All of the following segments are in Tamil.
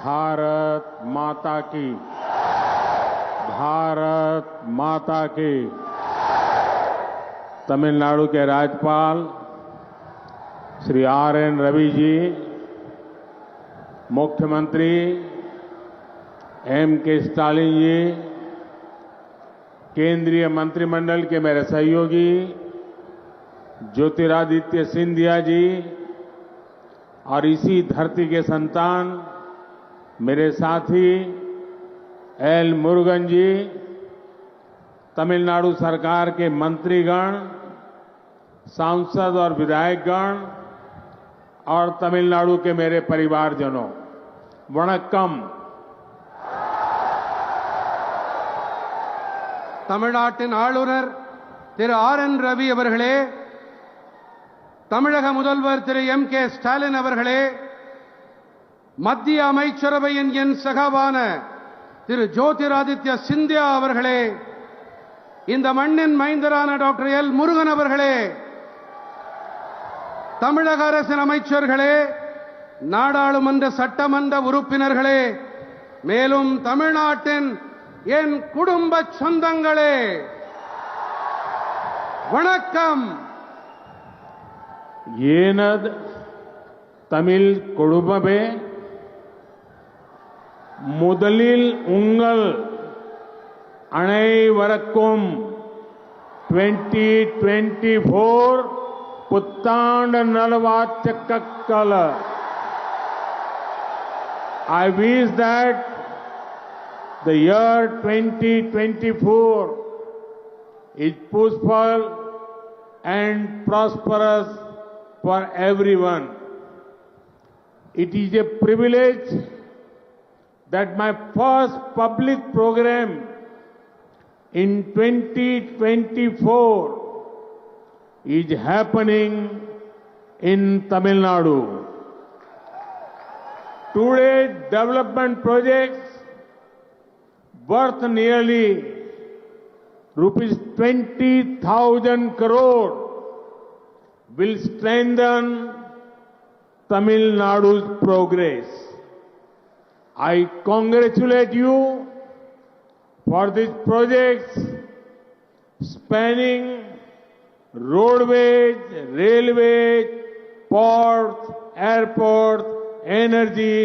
भारत माता की, भारत माता की। तमिलनाडु के राज्यपाल श्री आर.एन. रवि जी, मुख्यमंत्री M.K. स्टालिन जी, केंद्रीय मंत्रिमंडल के मेरे सहयोगी ज्योतिरादित्य सिंधिया जी और इसी धरती के संतान मेरे साथी एल मुरुगन जी, तमिलनाडु सरकार के मंत्रीगण, सांसद और विधायकगण और तमिलनाडु के मेरे परिवारजनों, वणक्कम। தமிழ்நாட்டின் ஆளுநர் திரு ஆர்.என். ரவி அவர்களே, தமிழக முதல்வர் திரு M.K. ஸ்டாலின் அவர்களே, மத்திய அமைச்சரவையின் என் சகாவான திரு ஜோதிராதித்ய சிந்தியா அவர்களே, இந்த மண்ணின் மைந்தரான டாக்டர் எல் முருகன் அவர்களே, தமிழக அரசின் அமைச்சர்களே, நாடாளுமன்ற சட்டமன்ற உறுப்பினர்களே, மேலும் தமிழ்நாட்டின் என் குடும்ப சொந்தங்களே, வணக்கம். ஏனது தமிழ் குடும்பமே முதலில் உங்கள் அனைவருக்கும் 2024 புத்தாண்டு நல்வாழ்த்துக்கள். I wish that the year 2024 is peaceful and prosperous for everyone. It is a privilege that my first public program in 2024 is happening in Tamil Nadu. Today's development projects worth nearly rupees 20,000 crore will strengthen Tamil Nadu's progress. I congratulate you for these projects spanning roadways, railways, ports, airports, energy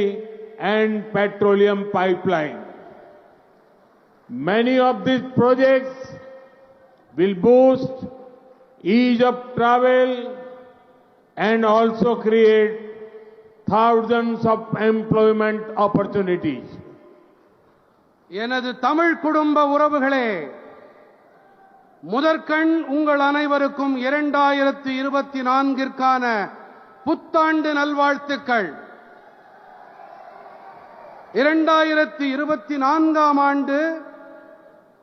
and petroleum pipeline. Many of these projects will boost ease of travel and also create thousands of employment opportunities. எனது தமிழ் குடும்ப உறவுகளே, முதற்கண் உங்கள் அனைவருக்கும் 2024ற்கான புத்தாண்டு நல்வாழ்த்துக்கள். 2024ஆம் ஆண்டு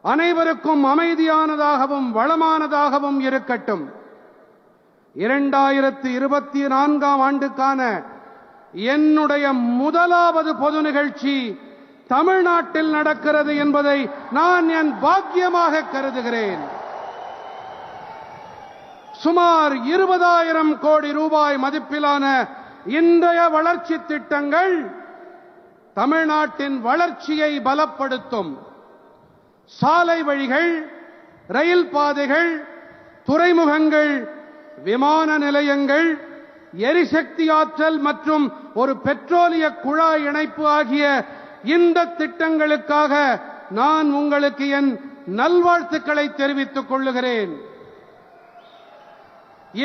அனைவருக்கும் அமைதியானதாகவும் வளமானதாகவும் இருக்கட்டும். 2024ஆம் ஆண்டுக்கான என்னுடைய முதலாவது பொது நிகழ்ச்சி தமிழ்நாட்டில் நடக்கிறது என்பதை நான் என் பாக்கியமாக கருதுகிறேன். சுமார் 20,000 கோடி ரூபாய் மதிப்பிலான இன்றைய வளர்ச்சி திட்டங்கள் தமிழ்நாட்டின் வளர்ச்சியை பலப்படுத்தும். சாலை வழிகள், ரயில் பாதைகள், துறைமுகங்கள், விமான நிலையங்கள், எரிசக்தி ஆற்றல் மற்றும் ஒரு பெட்ரோலிய குழாய் இணைப்பு ஆகிய இந்த திட்டங்களுக்காக நான் உங்களுக்கு என் நல்வாழ்த்துக்களை தெரிவித்துக் கொள்கிறேன்.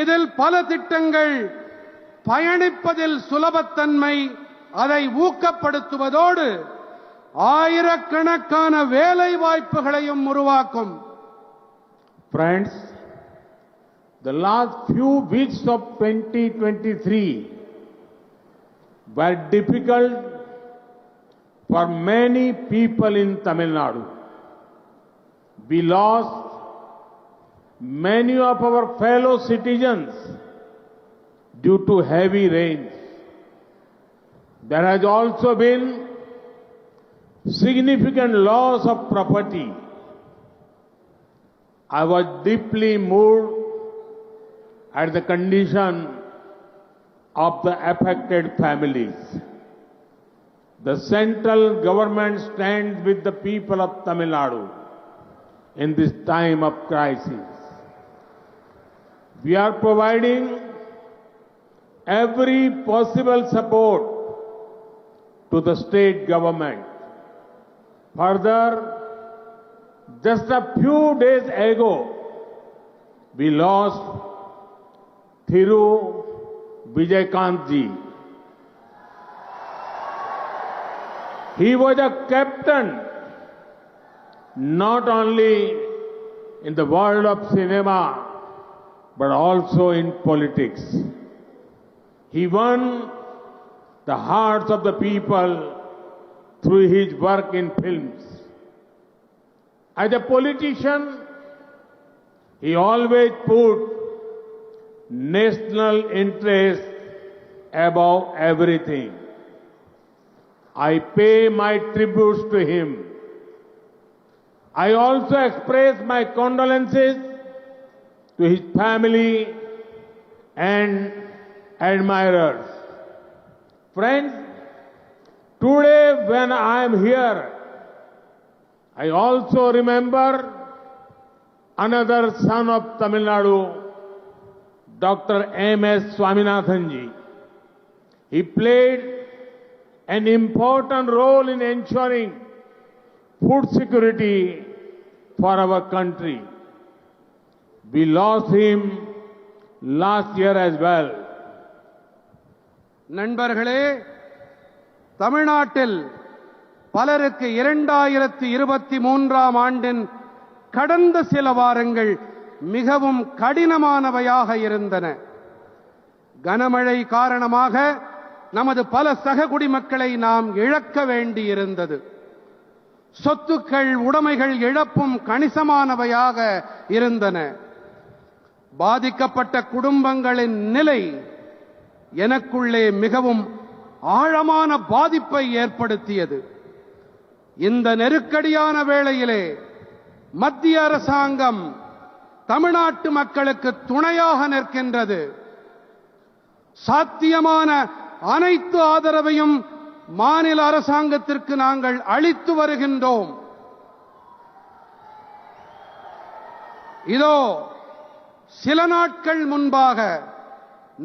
இதில் பல திட்டங்கள் பயணிப்பதில் சுலபத்தன்மை, அதை ஊக்கப்படுத்துவதோடு ஆயிரக்கணக்கான வேலை வாய்ப்புகளையும் உருவாக்கும். Friends, the last few weeks of 2023 were difficult for many people in Tamil Nadu. We lost many of our fellow citizens due to heavy rains. There has also been significant loss of property. I was deeply moved at the condition of the affected families. The central government stands with the people of Tamil Nadu in this time of crisis. We are providing every possible support to the state government. Further, just a few days ago, we lost Thiru Vijayakant ji. He was a captain not only in the world of cinema but also in politics. He won the hearts of the people through his work in films. As a politician, he always put national interest above everything. I pay my tributes to him. I also express my condolences to his family and admirers. Friends, today when I am here, I also remember another son of Tamil Nadu, Dr. M.S. Swaminathan ji. He played an important role in ensuring food security for our country. We lost him last year as well. நண்பர்களே, தமிழ்நாட்டில் பலருக்கு 2023ஆம் ஆண்டின் கடந்த சில வாரங்கள் மிகவும் கடினமானவையாக இருந்தன. கனமழை காரணமாக நமது பல சக குடிமக்களை நாம் இழக்க வேண்டியிருந்தது. சொத்துக்கள், உடைமைகள் இழப்பும் கணிசமானவையாக இருந்தன. பாதிக்கப்பட்ட குடும்பங்களின் நிலை எனக்குள்ளே மிகவும் ஆழமான பாதிப்பை ஏற்படுத்தியது. இந்த நெருக்கடியான வேளையிலே மத்திய அரசாங்கம் தமிழ்நாட்டு மக்களுக்கு துணையாக நிற்கின்றது. சாத்தியமான அனைத்து ஆதரவையும் மாநில அரசாங்கத்திற்கு நாங்கள் அளித்து வருகின்றோம். இதோ சில நாட்கள் முன்பாக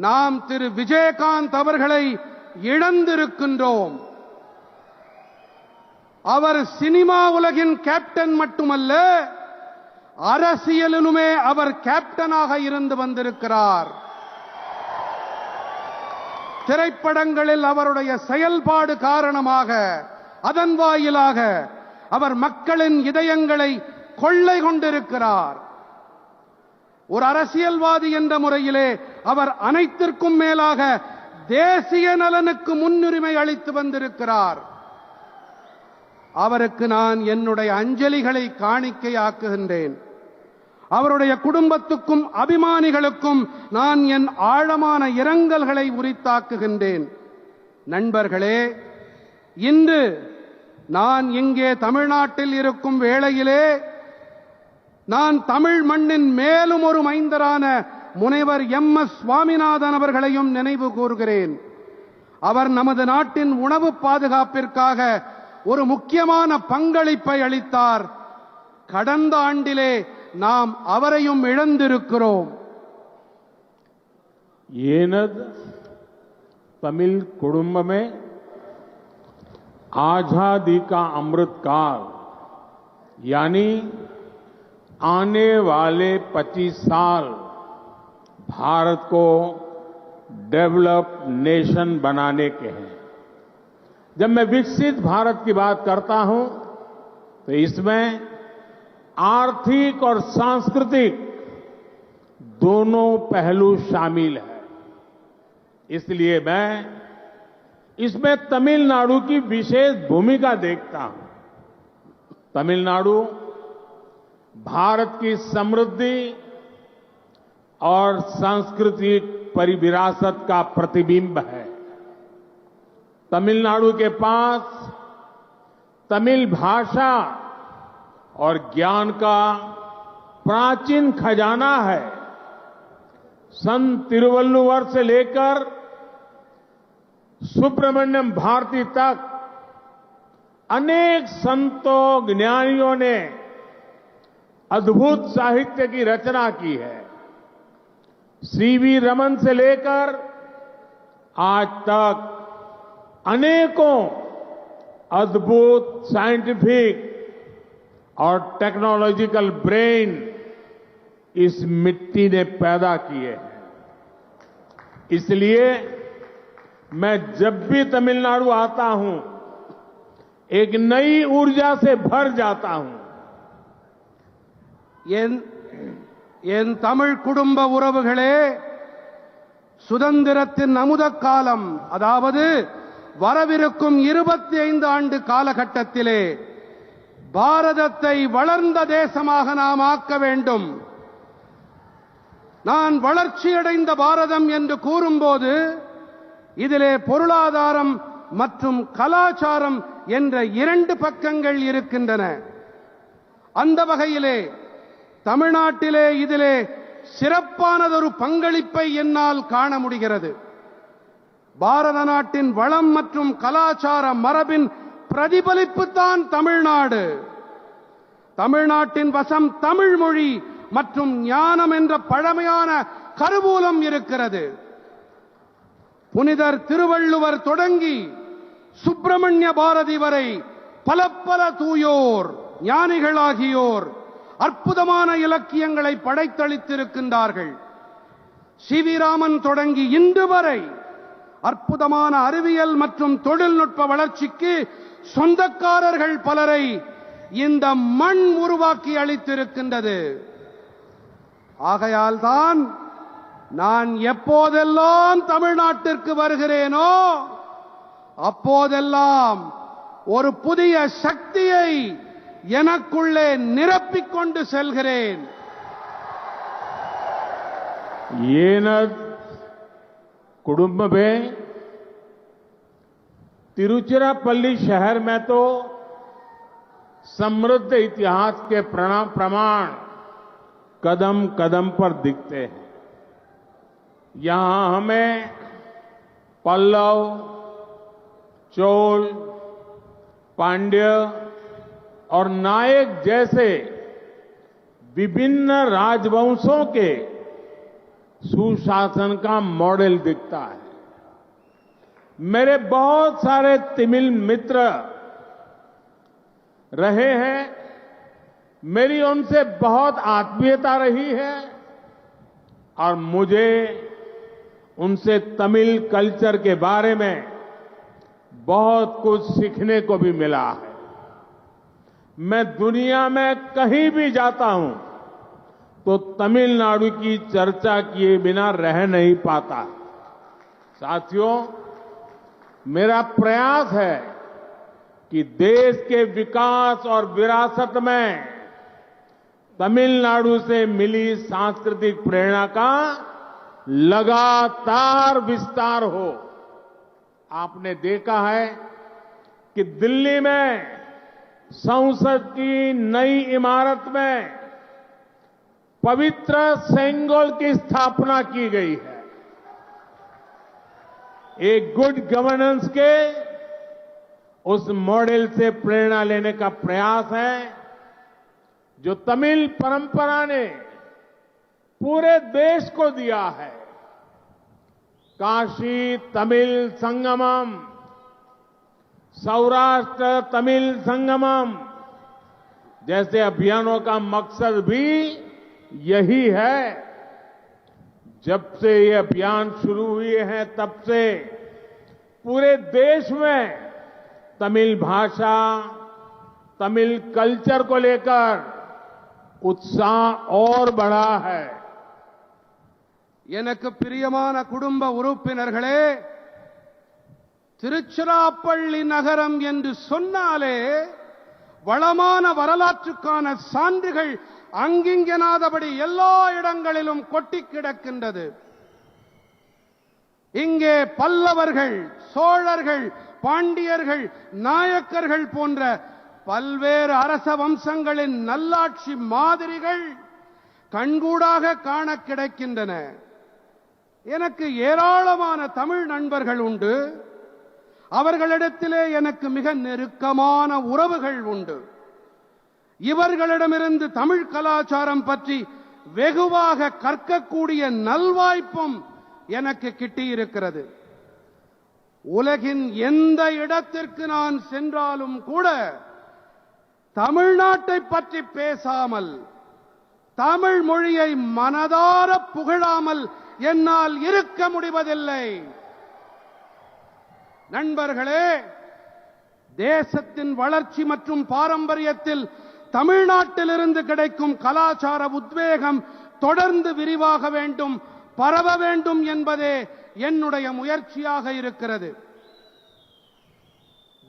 நாம் திரு விஜயகாந்த் அவர்களை இழந்திருக்கின்றோம். அவர் சினிமா உலகின் கேப்டன் மட்டுமல்ல, அரசியலிலுமே அவர் கேப்டனாக இருந்து வந்திருக்கிறார். திரைப்படங்களில் அவருடைய செயல்பாடு காரணமாக, அதன் வாயிலாக அவர் மக்களின் இதயங்களை கொள்ளை கொண்டிருக்கிறார். ஒரு அரசியல்வாதி என்ற முறையிலே அவர் அனைத்திற்கும் மேலாக தேசிய நலனுக்கு முன்னுரிமை அளித்து வந்திருக்கிறார். அவருக்கு நான் என்னுடைய அஞ்சலிகளை காணிக்கையாக்குகின்றேன். அவருடைய குடும்பத்துக்கும் அபிமானிகளுக்கும் நான் என் ஆழமான இரங்கல்களை உரித்தாக்குகின்றேன். நண்பர்களே, இன்று நான் இங்கே தமிழ்நாட்டில் இருக்கும் வேளையிலே நான் தமிழ் மண்ணின் மேலும் ஒரு மைந்தரான முனைவர் எம்.எஸ். சுவாமிநாதன் அவர்களையும் நினைவு கூர்கிறேன். அவர் நமது நாட்டின் உணவு பாதுகாப்பிற்காக ஒரு முக்கியமான பங்களிப்பை அளித்தார். கடந்த ஆண்டிலே நாம் அவரையும் இழந்திருக்கிறோம். ஏனது तमिल कुटुंब में आजादी का अमृत काल यानी आने वाले 25 साल भारत को डेवलप्ड नेशन बनाने के हैं. जब मैं विकसित भारत की बात करता हूं तो इसमें आर्थिक और सांस्कृतिक दोनों पहलू शामिल है. इसलिए मैं इसमें तमिलनाडु की विशेष भूमिका देखता हूं. तमिलनाडु भारत की समृद्धि और सांस्कृतिक परिविरासत का प्रतिबिंब है. तमिलनाडु के पास तमिल भाषा और ज्ञान का प्राचीन खजाना है. संत तिरुवल्लुवर से लेकर सुब्रमण्यम भारती तक अनेक संतों ज्ञानियों ने अद्भुत साहित्य की रचना की है। सीवी रमन से लेकर आज तक अनेकों अद्भुत साइंटिफिक और टेक्नोलॉजिकल ब्रेन इस मिट्टी ने पैदा किए हैं। इसलिए मैं जब भी तमिलनाडु आता हूं, एक नई ऊर्जा से भर जाता हूं। என் தமிழ் குடும்ப உறவுகளே, சுதந்திரத்தின் அமுத காலம், அதாவது வரவிருக்கும் 25 ஆண்டு காலகட்டத்திலே பாரதத்தை வளர்ந்த தேசமாக நாம் ஆக்க வேண்டும். நான் வளர்ச்சியடைந்த பாரதம் என்று கூறும்போது இதிலே பொருளாதாரம் மற்றும் கலாச்சாரம் என்ற 2 பக்கங்கள் இருக்கின்றன. அந்த வகையிலே தமிழ்நாட்டிலே இதிலே சிறப்பானதொரு பங்களிப்பை என்னால் காண முடிகிறது. பாரத நாட்டின் வளம் மற்றும் கலாச்சார மரபின் பிரதிபலிப்புத்தான் தமிழ்நாடு. தமிழ்நாட்டின் வசம் தமிழ் மொழி மற்றும் ஞானம் என்ற பழமையான கருவூலம் இருக்கிறது. புனிதர் திருவள்ளுவர் தொடங்கி சுப்பிரமணிய பாரதி வரை பல பல தூயோர் ஞானிகளாகியோர் அற்புதமான இலக்கியங்களை படைத்தளித்திருக்கின்றார்கள். சிவி ராமன் தொடங்கி இன்று வரை அற்புதமான அறிவியல் மற்றும் தொழில்நுட்ப வளர்ச்சிக்கு சொந்தக்காரர்கள் பலரை இந்த மண் உருவாக்கி அளித்திருக்கின்றது. ஆகையால் தான் நான் எப்போதெல்லாம் தமிழ்நாட்டிற்கு வருகிறேனோ அப்போதெல்லாம் ஒரு புதிய சக்தியை எனக்குள்ளே நிரப்பிக் கொண்டு செல்கிறேன். येनद कुडुम्ब में तिरुचिरापल्ली शहर में तो समृद्ध इतिहास के प्रमाण कदम कदम पर दिखते हैं। यहां हमें पल्लव, चोल, पांड्य और नायक जैसे विभिन्न राजवंशों के सुशासन का मॉडल दिखता है। मेरे बहुत सारे तमिल मित्र रहे हैं, मेरी उनसे बहुत आत्मीयता रही है और मुझे उनसे तमिल कल्चर के बारे में बहुत कुछ सीखने को भी मिला है। मैं दुनिया में कहीं भी जाता हूं तो तमिलनाडु की चर्चा किए बिना रह नहीं पाता। साथियों, मेरा प्रयास है कि देश के विकास और विरासत में तमिलनाडु से मिली सांस्कृतिक प्रेरणा का लगातार विस्तार हो। आपने देखा है कि दिल्ली में संसद की नई इमारत में पवित्र सेंगोल की स्थापना की गई है। एक गुड गवर्नेंस के उस मॉडल से प्रेरणा लेने का प्रयास है जो तमिल परंपरा ने पूरे देश को दिया है। काशी तमिल संगमम, सौराष्ट्र तमिल संगमम जैसे अभियानों का मकसद भी यही है। जब से ये अभियान शुरू हुए हैं तब से पूरे देश में तमिल भाषा, तमिल कल्चर को लेकर उत्साह और बढ़ा है। எனக்கு பிரியமான குடும்ப உறுப்பினர்களே, திருச்சிராப்பள்ளி நகரம் என்று சொன்னாலே வளமான வரலாற்றுக்கான சான்றுகள் அங்கிங்கெனாதபடி எல்லா இடங்களிலும் கொட்டி கிடக்கின்றது. இங்கே பல்லவர்கள், சோழர்கள், பாண்டியர்கள், நாயக்கர்கள் போன்ற பல்வேறு அரச வம்சங்களின் நல்லாட்சி மாதிரிகள் கண்கூடாக காண கிடைக்கின்றன. எனக்கு ஏராளமான தமிழ் நண்பர்கள் உண்டு. அவர்களிடத்திலே எனக்கு மிக நெருக்கமான உறவுகள் உண்டு. இவர்களிடமிருந்து தமிழ் கலாச்சாரம் பற்றி வெகுவாக கற்கக்கூடிய நல்வாய்ப்பும் எனக்கு கிட்டியிருக்கிறது. உலகின் எந்த இடத்திற்கு நான் சென்றாலும் கூட தமிழ்நாட்டை பற்றி பேசாமல், தமிழ் மொழியை மனதார புகழாமல் என்னால் இருக்க முடிவதில்லை. நண்பர்களே, தேசத்தின் வளர்ச்சி மற்றும் பாரம்பரியத்தில் தமிழ்நாட்டிலிருந்து கிடைக்கும் கலாச்சார உத்வேகம் தொடர்ந்து விரிவாக வேண்டும், பரவ வேண்டும் என்பதே என்னுடைய முயற்சியாக இருக்கிறது.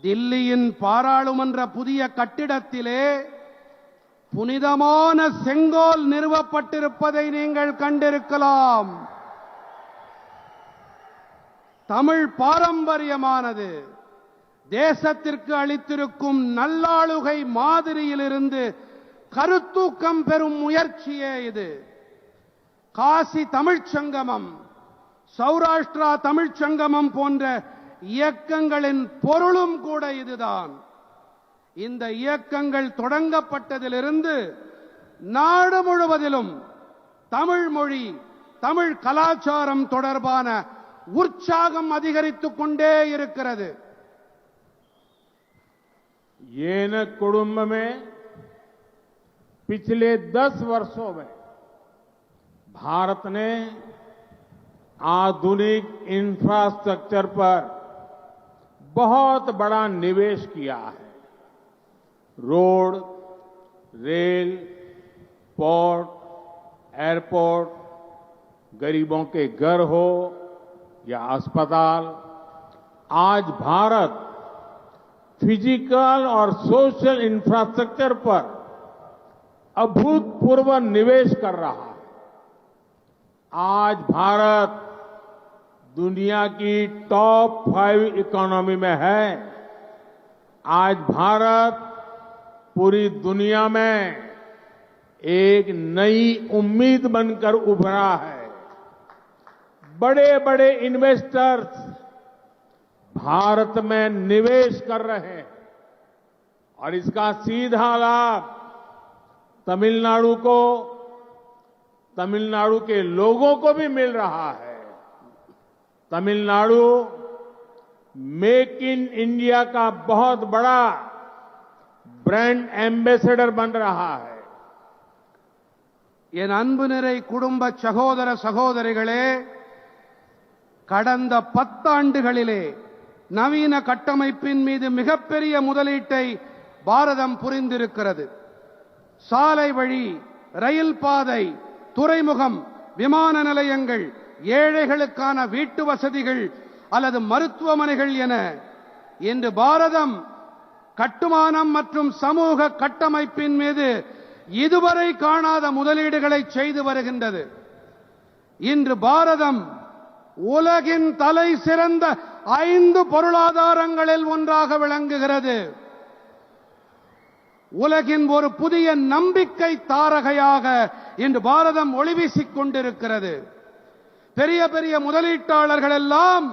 தில்லியின் பாராளுமன்ற புதிய கட்டிடத்திலே புனிதமான செங்கோல் நிறுவப்பட்டிருப்பதை நீங்கள் கண்டிருக்கலாம். தமிழ் பாரம்பரியமானது தேசத்திற்கு அளித்திருக்கும் நல்லாளுகை மாதிரியிலிருந்து கருத்தூக்கம் பெறும் முயற்சியே இது. காசி தமிழ்ச் சங்கமம், சௌராஷ்டிரா தமிழ்ச் சங்கமம் போன்ற இயக்கங்களின் பொருளும் கூட இதுதான். இந்த இயக்கங்கள் தொடங்கப்பட்டதிலிருந்து நாடு முழுவதிலும் தமிழ் மொழி, தமிழ் கலாச்சாரம் தொடர்பான உற்சாகம் அதிகரித்துக் கொண்டே இருக்கிறது. येन कुडुंब में पिछले 10 वर्षों में भारत ने आधुनिक इंफ्रास्ट्रक्चर पर बहुत बड़ा निवेश किया है. रोड, रेल, पोर्ट, एयरपोर्ट, गरीबों के घर हो या अस्पताल, आज भारत फिजिकल और सोशल इंफ्रास्ट्रक्चर पर अभूतपूर्व निवेश कर रहा है. आज भारत दुनिया की टॉप 5 इकोनॉमी में है. आज भारत पूरी दुनिया में एक नई उम्मीद बनकर उभरा है. बड़े बड़े इन्वेस्टर्स भारत में निवेश कर रहे हैं और इसका सीधा लाभ तमिलनाडु को, तमिलनाडु के लोगों को भी मिल रहा है. तमिलनाडु मेक इन इंडिया का बहुत बड़ा ब्रांड एम्बेसडर बन रहा है. என் அன்பு நிறை குடும்ப சகோதர சகோதரிகளே, கடந்த 10 ஆண்டுகளிலே நவீன கட்டமைப்பின் மீது மிகப்பெரிய முதலீட்டை பாரதம் புரிந்திருக்கிறது. சாலை வழி, ரயில் பாதை, துறைமுகம், விமான நிலையங்கள், ஏழைகளுக்கான வீட்டு வசதிகள் அல்லது மருத்துவமனைகள் என இன்று பாரதம் கட்டுமானம் மற்றும் சமூக கட்டமைப்பின் மீது இதுவரை காணாத முதலீடுகளை செய்து வருகின்றது. இன்று பாரதம் உலகின் தலை சிறந்த 5 பொருளாதாரங்களில் ஒன்றாக விளங்குகிறது. உலகின் ஒரு புதிய நம்பிக்கை தாரகையாக இன்று பாரதம் ஒளிவீசிக் கொண்டிருக்கிறது. பெரிய பெரிய முதலீட்டாளர்கள் எல்லாம்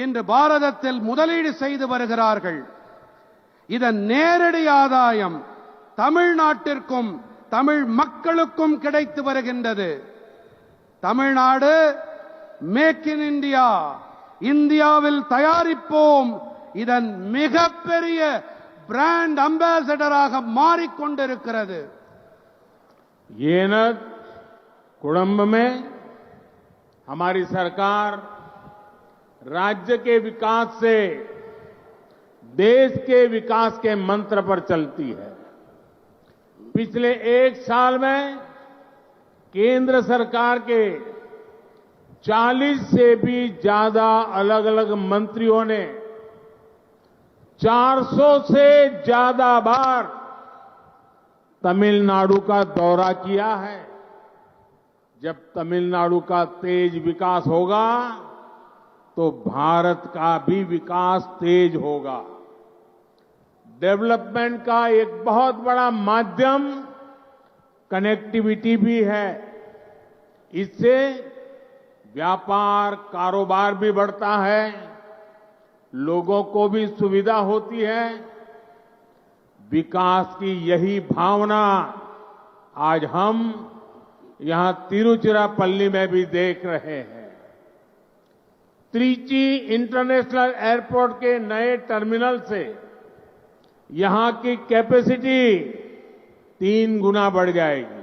இன்று பாரதத்தில் முதலீடு செய்து வருகிறார்கள். இதன் நேரடி ஆதாயம் தமிழ்நாட்டிற்கும் தமிழ் மக்களுக்கும் கிடைத்து வருகின்றது. தமிழ்நாடு மேக் இன் இந்தியா, இந்தியாவில் தயாரிப்போம், இதன் மிகப்பெரிய பிராண்ட் அம்பாசடராக மாறிக்கொண்டிருக்கிறது. येन कुडुंब में हमारी सरकार राज्य के विकास से देश के विकास के मंत्र पर चलती है. पिछले 1 साल में केंद्र सरकार के 40 से भी ज्यादा अलग अलग मंत्रियों ने 400 से ज्यादा बार तमिलनाडु का दौरा किया है. जब तमिलनाडु का तेज विकास होगा तो भारत का भी विकास तेज होगा. डेवलपमेंट का एक बहुत बड़ा माध्यम कनेक्टिविटी भी है. इससे व्यापार, कारोबार भी बढ़ता है, लोगों को भी सुविधा होती है। विकास की यही भावना आज हम यहां तिरुचिरापल्ली में भी देख रहे हैं। त्रिची इंटरनेशनल एयरपोर्ट के नए टर्मिनल से यहां की कैपेसिटी 3 गुना बढ़ जाएगी।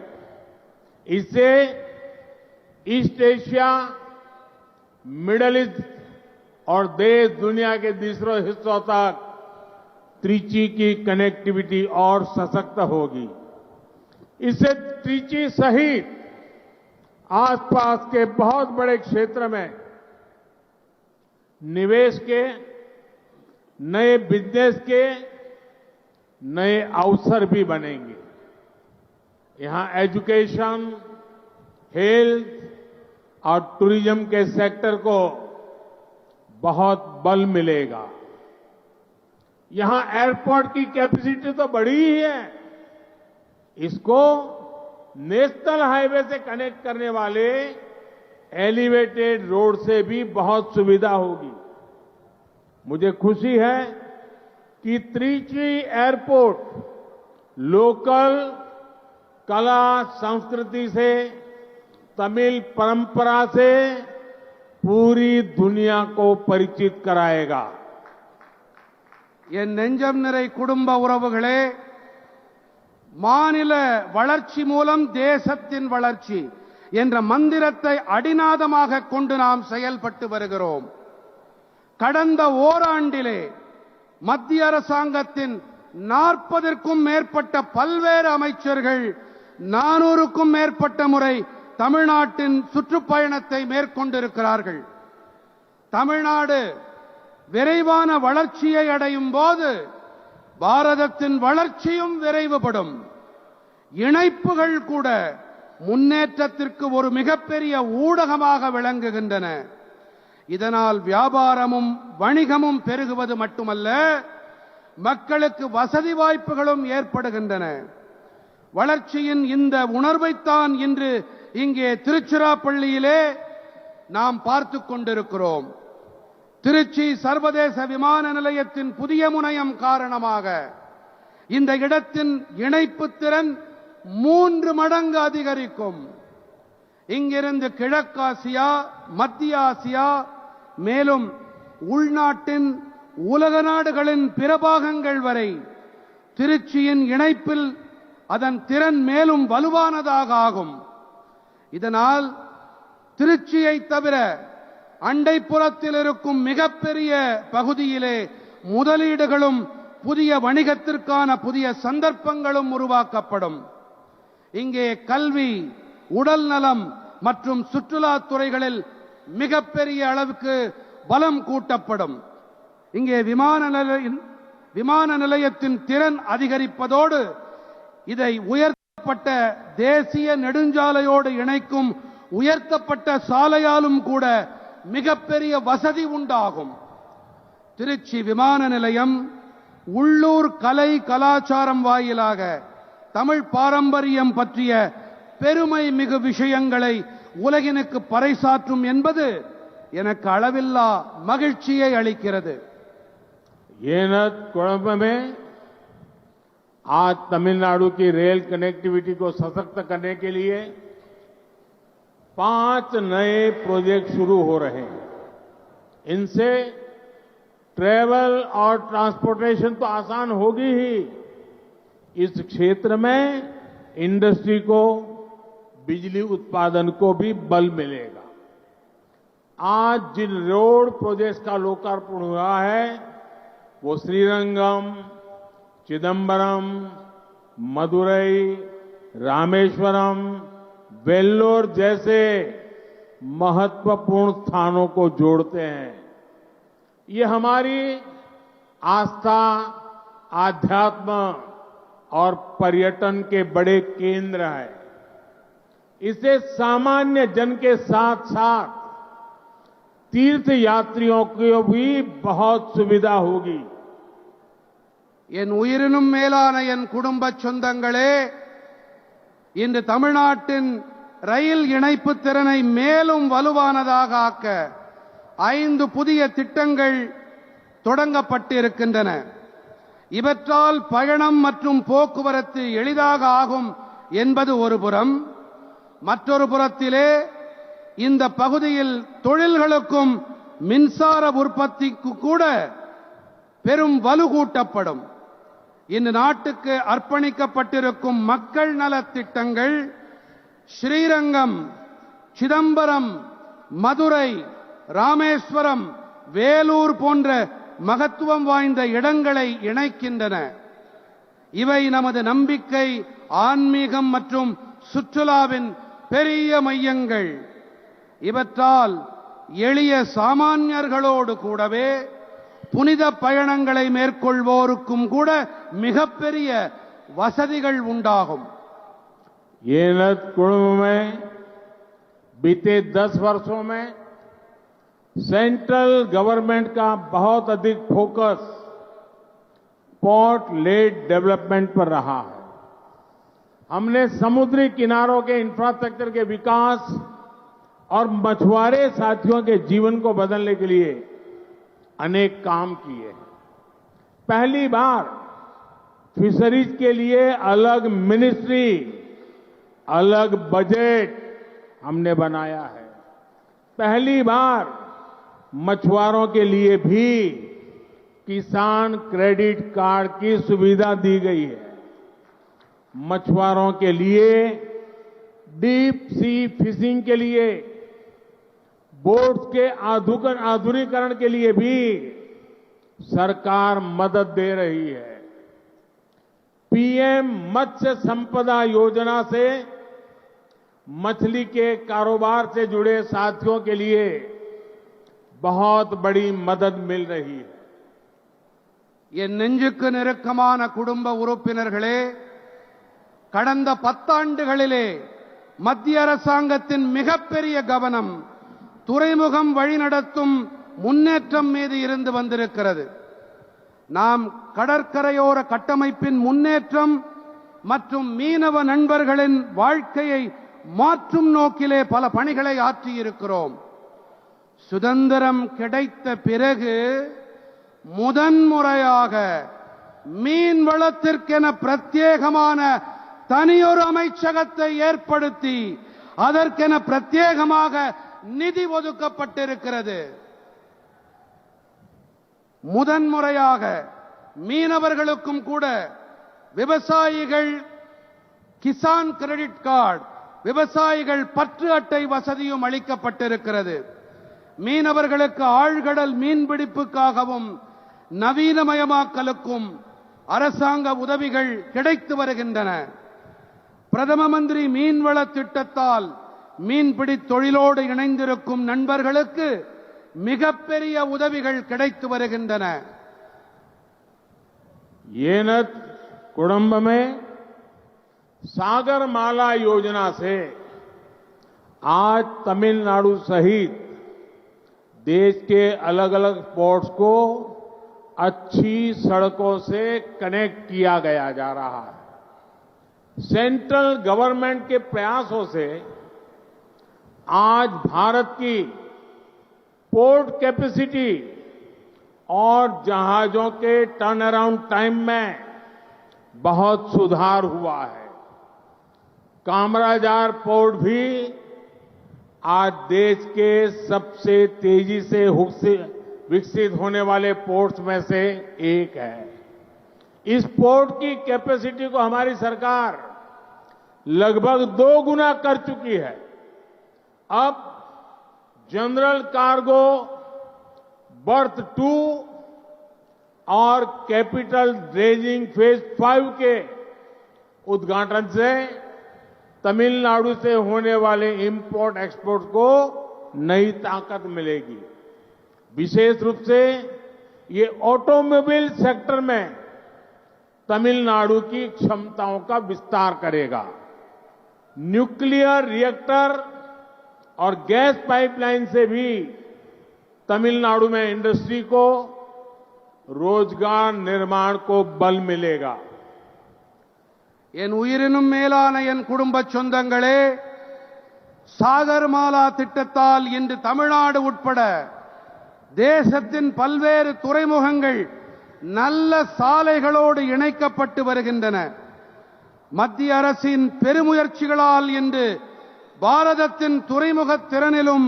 इससे ईस्ट एशिया, मिडिल ईस्ट और देश दुनिया के दूसरे हिस्सों तक त्रिची की कनेक्टिविटी और सशक्त होगी। इससे त्रिची सहित आसपास के बहुत बड़े क्षेत्र में निवेश के, नए बिजनेस के नए अवसर भी बनेंगे। यहां एजुकेशन, हेल्थ और टूरिज्म के सेक्टर को बहुत बल मिलेगा। यहां एयरपोर्ट की कैपेसिटी तो बड़ी ही है, इसको नेशनल हाईवे से कनेक्ट करने वाले एलिवेटेड रोड से भी बहुत सुविधा होगी। मुझे खुशी है कि त्रिची एयरपोर्ट लोकल कला संस्कृति से, तमिल परंपरा से पूरी दुनिया को परिचित कराएगा। என் நெஞ்சம் நிறை குடும்ப உறவுகளே, மாநில வளர்ச்சி மூலம் தேசத்தின் வளர்ச்சி என்ற மந்திரத்தை அடிநாதமாக கொண்டு நாம் செயல்பட்டு வருகிறோம். கடந்த ஓராண்டிலே மத்திய அரசாங்கத்தின் 40க்கும் மேற்பட்ட பல்வேறு அமைச்சர்கள் 400க்கும் மேற்பட்ட முறை தமிழ்நாட்டின் சுற்றுப்பயணத்தை மேற்கொண்டிருக்கிறார்கள். தமிழ்நாடு விரைவான வளர்ச்சியை அடையும் போது பாரதத்தின் வளர்ச்சியும் விரைவுபடும். இணைப்புகள் கூட முன்னேற்றத்திற்கு ஒரு மிகப்பெரிய ஊடகமாக விளங்குகின்றன. இதனால் வியாபாரமும் வணிகமும் பெருகுவது மட்டுமல்ல, மக்களுக்கு வசதி வாய்ப்புகளும் ஏற்படுகின்றன. வளர்ச்சியின் இந்த உணர்வைத்தான் இன்று இங்கே திருச்சிராப்பள்ளியிலே நாம் பார்த்துக் கொண்டிருக்கிறோம். திருச்சி சர்வதேச விமான நிலையத்தின் புதிய முனையம் காரணமாக இந்த இடத்தின் இணைப்பு திறன் 3 மடங்கு அதிகரிக்கும். இங்கிருந்து கிழக்காசியா, மத்திய ஆசியா, மேலும் உள்நாட்டின் உலக நாடுகளின் பிற பாகங்கள் வரை திருச்சியின் இணைப்பில் அதன் திறன் மேலும் வலுவானதாக ஆகும். இதனால் திருச்சியை தவிர அண்டைப்புறத்தில் இருக்கும் மிகப்பெரிய பகுதியிலே முதலீடுகளும் புதிய வணிகத்திற்கான புதிய சந்தர்ப்பங்களும் உருவாக்கப்படும். இங்கே கல்வி, உடல் நலம் மற்றும் சுற்றுலாத் துறைகளில் மிகப்பெரிய அளவுக்கு பலம் கூட்டப்படும். இங்கே விமான நிலையத்தின் திறன் அதிகரிப்பதோடு இதை உயர்த்தப்பட்ட தேசிய நெடுஞ்சாலையோடு இணைக்கும் உயர்த்தப்பட்ட சாலையாலும் கூட மிகப்பெரிய வசதி உண்டாகும். திருச்சி விமான நிலையம் உள்ளூர் கலை கலாச்சாரம் வாயிலாக தமிழ் பாரம்பரியம் பற்றிய பெருமை மிகு விஷயங்களை உலகினுக்கு பறைசாற்றும் என்பது எனக்கு அளவில்லா மகிழ்ச்சியை அளிக்கிறது. कुड़म में आज तमिलनाडु की रेल कनेक्टिविटी को सशक्त करने के लिए 5 नए प्रोजेक्ट शुरू हो रहे हैं. इनसे ट्रैवल और ट्रांसपोर्टेशन तो आसान होगी ही, इस क्षेत्र में इंडस्ट्री को, बिजली उत्पादन को भी बल मिलेगा. आज जिन रोड प्रोजेक्ट्स का लोकार्पण हुआ है वो श्रीरंगम, चिदंबरम, मदुरई, रामेश्वरम, वेल्लोर जैसे महत्वपूर्ण स्थानों को जोड़ते हैं. ये हमारी आस्था, आध्यात्म और पर्यटन के बड़े केंद्र हैं. इससे सामान्य जन के साथ साथ तीर्थ यात्रियों को भी बहुत सुविधा होगी. என் உயிரினும் மேலான என் குடும்ப சொந்தங்களே, இன்று தமிழ்நாட்டின் ரயில் இணைப்பு திறனை மேலும் வலுவானதாக ஆக்க 5 புதிய திட்டங்கள் தொடங்கப்பட்டிருக்கின்றன. இவற்றால் பயணம் மற்றும் போக்குவரத்து எளிதாக ஆகும் என்பது ஒரு புறம். மற்றொரு புறத்திலே இந்த பகுதியில் தொழில்களுக்கும் மின்சார உற்பத்திக்கு கூட பெரும் வலுகூட்டப்படும். இந்த நாட்டுக்கு அர்ப்பணிக்கப்பட்டிருக்கும் மக்கள் நலத் திட்டங்கள் ஸ்ரீரங்கம், சிதம்பரம், மதுரை, ராமேஸ்வரம், வேலூர் போன்ற மகத்துவம் வாய்ந்த இடங்களை இணைக்கின்றன. இவை நமது நம்பிக்கை, ஆன்மீகம் மற்றும் சுற்றுலாவின் பெரிய மையங்கள். இவற்றால் எளிய சாமானியர்களோடு கூடவே புனித பயணங்களை மேற்கொள்வோருக்கும் கூட மிகப்பெரிய வசதிகள் உண்டாகும். येनत कुंभ में बीते 10 वर्षों में सेंट्रल गवर्नमेंट का बहुत अधिक फोकस पोर्ट लेड डेवलपमेंट पर रहा है. हमने समुद्री किनारों के इंफ्रास्ट्रक्चर के विकास और मछुआरे साथियों के जीवन को बदलने के लिए अनेक काम किए. पहली बार फिशरीज के लिए अलग मिनिस्ट्री, अलग बजट हमने बनाया है. पहली बार मछुआरों के लिए भी किसान क्रेडिट कार्ड की सुविधा दी गई है. मछुआरों के लिए डीप सी फिशिंग के लिए बोट्स के आधुनिकीकरण के लिए भी सरकार मदद दे रही है. पीएम मत्स्य संपदा योजना से मछली के कारोबार से जुड़े साथियों के लिए बहुत बड़ी मदद मिल रही है. என் நெஞ்சுக்கு நெருக்கமான குடும்ப உறுப்பினர்களே, கடந்த 10 ஆண்டுகளிலே மத்திய அரசாங்கத்தின் மிகப்பெரிய கவனம் துறைமுகம் வழிநடத்தும் முன்னேற்றம் மீது இருந்து வந்திருக்கிறது. நாம் கடற்கரையோர கட்டமைப்பின் முன்னேற்றம் மற்றும் மீனவ நண்பர்களின் வாழ்க்கையை மாற்றும் நோக்கிலே பல பணிகளை ஆற்றியிருக்கிறோம். சுதந்திரம் கிடைத்த பிறகு முதன்முறையாக மீன் வளத்திற்கென பிரத்யேகமான தனியொரு அமைச்சகத்தை ஏற்படுத்தி அதற்கென பிரத்யேகமாக நிதி ஒதுக்கப்பட்டிருக்கிறது. முதன்முறையாக மீனவர்களுக்கும் கூட விவசாயிகள் கிசான் கிரெடிட் கார்டு, விவசாயிகள் பற்று அட்டை வசதியும் அளிக்கப்பட்டிருக்கிறது. மீனவர்களுக்கு ஆழ்கடல் மீன்பிடிப்புக்காகவும் நவீனமயமாக்கலுக்கும் அரசாங்க உதவிகள் கிடைத்து வருகின்றன. பிரதம மந்திரி மீன்வள திட்டத்தால் மீன்பிடி தொழிலோடு இணைந்திருக்கும் நண்பர்களுக்கு மிகப்பெரிய உதவிகள் கிடைத்து வருகின்றன. येनत कुंभ में सागरमाला योजना से आज तमिलनाडु सहित देश के अलग अलग पोर्ट्स को अच्छी सड़कों से कनेक्ट किया गया जा रहा है. सेंट्रल गवर्नमेंट के प्रयासों से आज भारत की पोर्ट कैपेसिटी और जहाजों के टर्न अराउंड टाइम में बहुत सुधार हुआ है. कामराजार पोर्ट भी आज देश के सबसे तेजी से विकसित होने वाले पोर्ट्स में से एक है. इस पोर्ट की कैपेसिटी को हमारी सरकार लगभग 2 गुना कर चुकी है. अब जनरल कार्गो बर्थ 2 और कैपिटल ड्रेजिंग फेज 5 के उद्घाटन से तमिलनाडु से होने वाले इंपोर्ट एक्सपोर्ट को नई ताकत मिलेगी. विशेष रूप से ये ऑटोमोबाइल सेक्टर में तमिलनाडु की क्षमताओं का विस्तार करेगा. न्यूक्लियर रिएक्टर और गैस पाइपलाइन से भी तमिलनाडु में इंडस्ट्री को रोजगार निर्माण को बल मिलेगा. என் உயிரினும் மேலான என் குடும்ப சொந்தங்களே, சாகர்மாலா திட்டத்தால் இன்று தமிழ்நாடு உட்பட தேசத்தின் பல்வேறு துறைமுகங்கள் நல்ல சாலைகளோடு இணைக்கப்பட்டு வருகின்றன. மத்திய அரசின் பெருமுயற்சிகளால் இன்று பாரதத்தின் துறைமுக திறனிலும்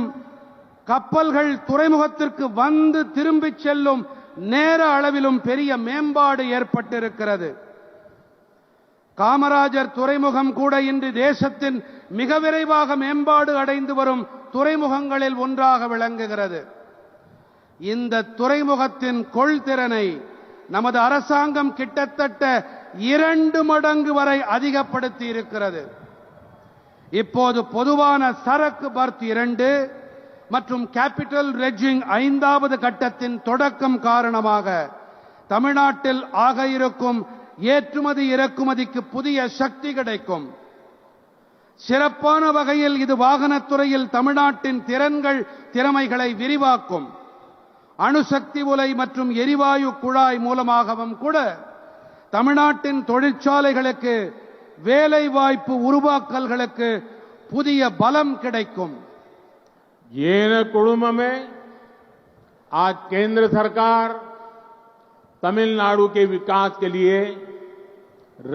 கப்பல்கள் துறைமுகத்திற்கு வந்து திரும்பிச் செல்லும் நேர அளவிலும் பெரிய மேம்பாடு ஏற்பட்டிருக்கிறது. காமராஜர் துறைமுகம் கூட இன்று தேசத்தின் மிக விரைவாக மேம்பாடு அடைந்து வரும் துறைமுகங்களில் ஒன்றாக விளங்குகிறது. இந்த துறைமுகத்தின் கொள்திறனை நமது அரசாங்கம் கிட்டத்தட்ட 2 மடங்கு வரை அதிகப்படுத்தி இருக்கிறது. இப்போது பொதுவான சரக்கு பர்த் 2 மற்றும் கேபிட்டல் ரெட்ஜிங் 5வது கட்டத்தின் தொடக்கம் காரணமாக தமிழ்நாட்டில் ஆக இருக்கும் ஏற்றுமதி இறக்குமதிக்கு புதிய சக்தி கிடைக்கும். சிறப்பான வகையில் இது வாகனத்துறையில் தமிழ்நாட்டின் திறமைகளை விரிவாக்கும். அணுசக்தி உலை மற்றும் எரிவாயு குழாய் மூலமாகவும் கூட தமிழ்நாட்டின் தொழிற்சாலைகளுக்கு வேலை வாய்ப்பு உருவாக்கல்களுக்கு புதிய பலம் கிடைக்கும். ये न कुड़ुम में आज केंद्र सरकार तमिलनाडु के विकास के लिए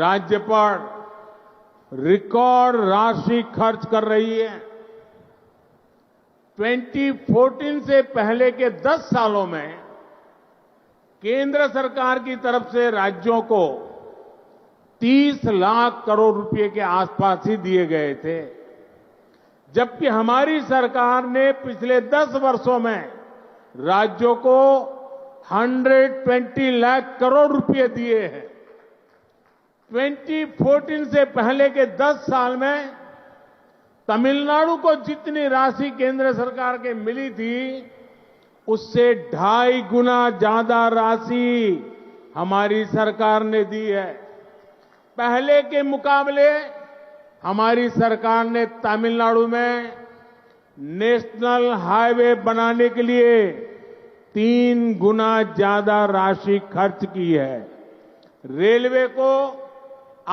राज्य पर रिकॉर्ड राशि खर्च कर रही है. 2014 से पहले के 10 सालों में केंद्र सरकार की तरफ से राज्यों को 30 लाख करोड़ रुपए के आसपास ही दिए गए थे, जबकि हमारी सरकार ने पिछले 10 वर्षों में राज्यों को 120 लाख करोड़ रुपए दिए हैं. 2014 से पहले के 10 साल में तमिलनाडु को जितनी राशि केंद्र सरकार के मिली थी, उससे 2.5 गुना ज्यादा राशि हमारी सरकार ने दी है. पहले के मुकाबले हमारी सरकार ने तमिलनाडु में नेशनल हाईवे बनाने के लिए 3 गुना ज्यादा राशि खर्च की है. रेलवे को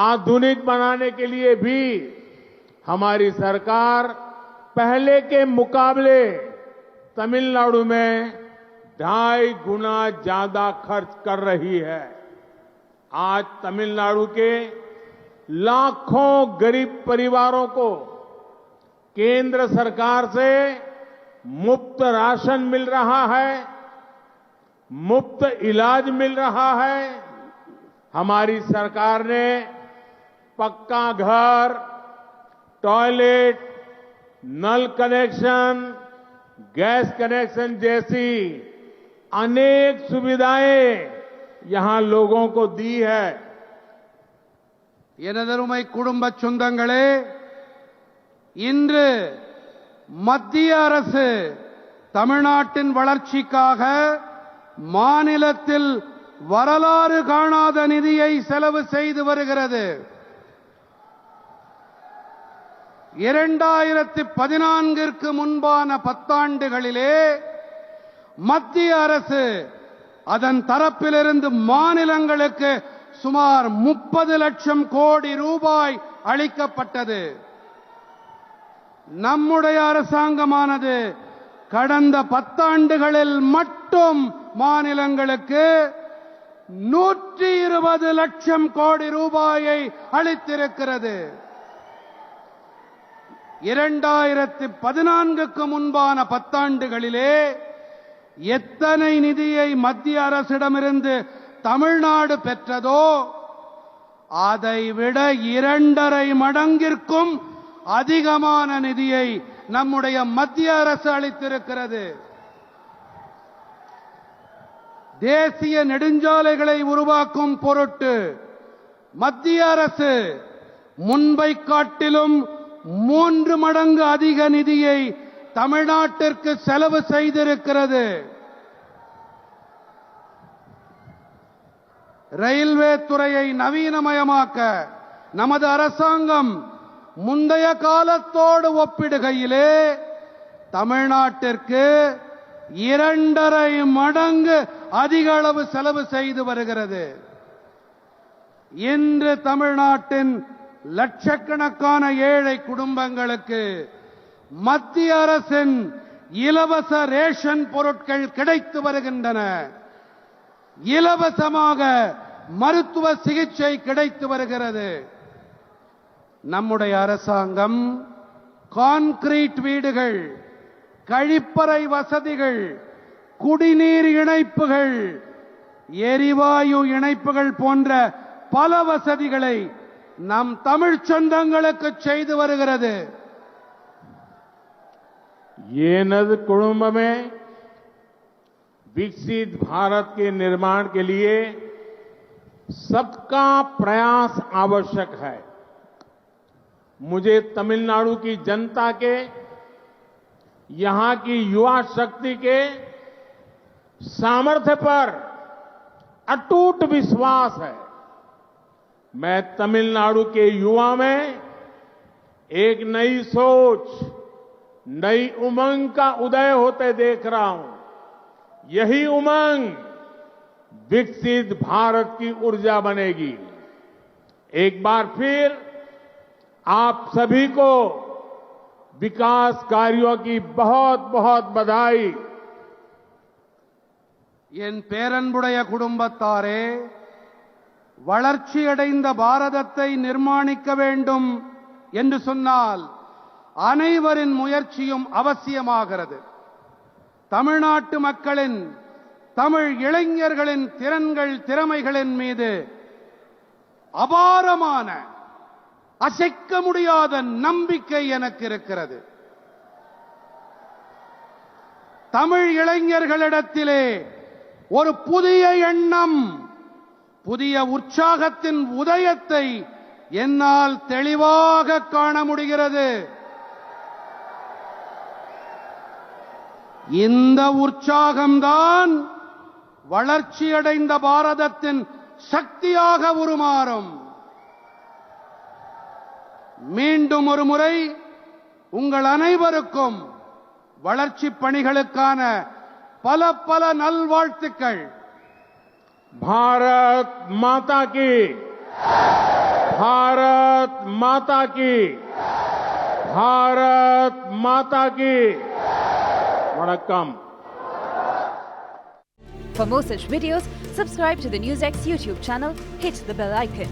आधुनिक बनाने के लिए भी हमारी सरकार पहले के मुकाबले तमिलनाडु में 2.5 गुना ज्यादा खर्च कर रही है. आज तमिलनाडु के लाखों गरीब परिवारों को केंद्र सरकार से मुफ्त राशन मिल रहा है, मुफ्त इलाज मिल रहा है. हमारी सरकार ने पक्का घर, टॉयलेट, नल कनेक्शन, गैस कनेक्शन जैसी अनेक सुविधाएं यहां लोगों को दी है. எனதருமை குடும்ப சொந்தங்களே, இன்று மத்திய அரசு தமிழ்நாட்டின் வளர்ச்சிக்காக மாநிலத்தில் வரலாறு காணாத நிதியை செலவு செய்து வருகிறது. 2014ற்கு முன்பான 10 ஆண்டுகளிலே மத்திய அரசு அதன் தரப்பிலிருந்து மாநிலங்களுக்கு சுமார் 30 லட்சம் கோடி ரூபாய் அளிக்கப்பட்டது. நம்முடைய அரசாங்கமானது கடந்த 10 ஆண்டுகளில் மட்டும் மாநிலங்களுக்கு 120 லட்சம் கோடி ரூபாயை அளித்திருக்கிறது. 2014க்கு முன்பான 10 ஆண்டுகளிலே எத்தனை நிதியை மத்திய அரசிடமிருந்து தமிழ்நாடு பெற்றதோ அதைவிட 2.5 மடங்கிற்கும் அதிகமான நிதியை நம்முடைய மத்திய அரசு அளித்திருக்கிறது. தேசிய நெடுஞ்சாலைகளை உருவாக்கும் பொருட்டு மத்திய அரசு முன்பை காட்டிலும் 3 மடங்கு அதிக நிதியை தமிழ்நாட்டிற்கு செலவு செய்திருக்கிறது. ரயில்வே துறையை நவீனமயமாக்க நமது அரசாங்கம் முந்தைய காலத்தோடு ஒப்பிடுகையிலே தமிழ்நாட்டிற்கு 2.5 மடங்கு அதிக அளவு செலவு செய்து வருகிறது. இன்று தமிழ்நாட்டின் லட்சக்கணக்கான ஏழை குடும்பங்களுக்கு மத்திய அரசின் இலவச ரேஷன் பொருட்கள் கிடைத்து வருகின்றன. இலவசமாக மருத்துவ சிகிச்சை கிடைத்து வருகிறது. நம்முடைய அரசாங்கம் கான்கிரீட் வீடுகள், கழிப்பறை வசதிகள், குடிநீர் இணைப்புகள், எரிவாயு இணைப்புகள் போன்ற பல வசதிகளை நம் தமிழ் சொந்தங்களுக்கு செய்து வருகிறது. ये नद कुटुंब में विकसित भारत के निर्माण के लिए सबका प्रयास आवश्यक है. मुझे तमिलनाडु की जनता के, यहां की युवा शक्ति के सामर्थ्य पर अटूट विश्वास है. मैं तमिलनाडु के युवा में एक नई सोच, नई उमंग का उदय होते देख रहा हूं. यही उमंग विकसित भारत की ऊर्जा बनेगी. एक बार फिर आप सभी को विकास कार्यों की बहुत बहुत बधाई. என் பேரன்புடைய குடும்பத்தாரே, வளர்ச்சியடைந்த பாரதத்தை நிர்மாணிக்க வேண்டும் என்று சொன்னால் அனைவரின் முயற்சியும் அவசியமாகிறது. தமிழ்நாட்டு மக்களின், தமிழ் இளைஞர்களின் திறன்கள், திறமைகளின் மீது அபாரமான, அசைக்க முடியாத நம்பிக்கை எனக்கு இருக்கிறது. தமிழ் இளைஞர்களிடத்திலே ஒரு புதிய எண்ணம், புதிய உற்சாகத்தின் உதயத்தை என்னால் தெளிவாக காண முடிகிறது. இந்த உற்சாகம்தான் வளர்ச்சியடைந்த பாரதத்தின் சக்தியாக உருமாறும். மீண்டும் ஒரு முறை உங்கள் அனைவருக்கும் வளர்ச்சி பணிகளுக்கான பல பல நல்வாழ்த்துக்கள். भारत माता की, भारत माता की, भारत माता की. वणक्कम. For more such videos, subscribe to the NewsX YouTube channel, hit the bell icon.